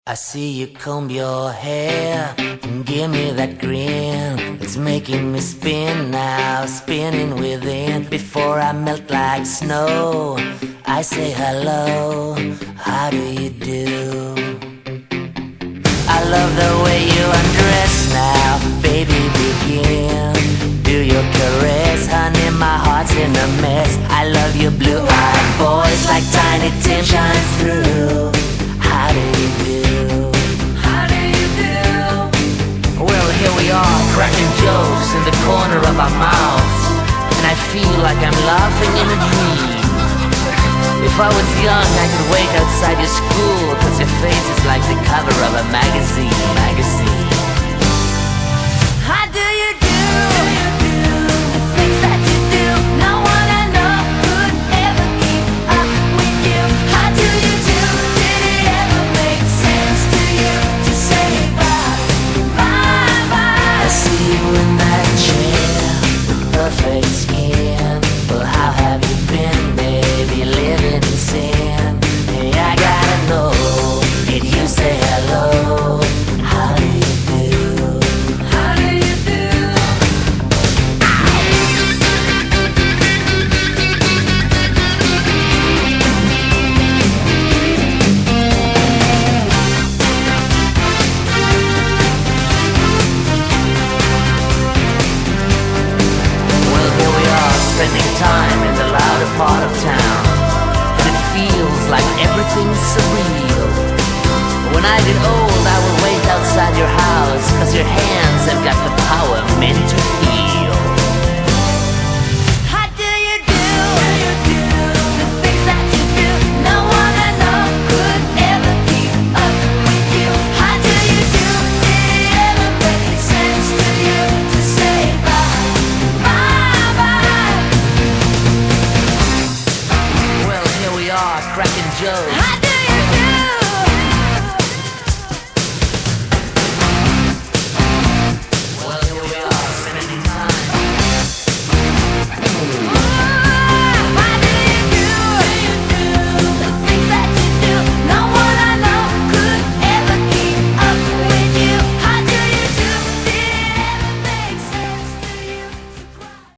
I see you comb your hair and give me that grin. It's making me spin now, spinning within. Before I melt like snow, I say hello, how do you do? I love the way you undress now, baby begin. Do your caress, honey, my heart's in a mess. I love your blue-eyed voice like Tiny Tim shines through. How do you do? How do you do? Well, here we are, cracking jokes in the corner of our mouths, and I feel like I'm laughing in a dream. If I was young, I could wait outside your school, 'cause your face is like the cover of a magazine. How do you do? The things that you do, no one I know could ever keep up with you. How do you do? Did it ever make sense to you to say bye, bye, bye? I see you in that chair with perfect skin. Well, how have you been, baby, living in sin? Hey, I gotta know, did you say hello? How do you do? How do you do? Well, here we are, spending time in the louder part of town, and it feels like everything's surreal. When I get old, I will wait outside your house, 'cause your hands have got the power meant to heal. How do you do? The things that you do, no one I know could ever keep up with you. How do you do? Did it ever make sense to you to say bye, bye, bye? Well, here we are, cracking jokes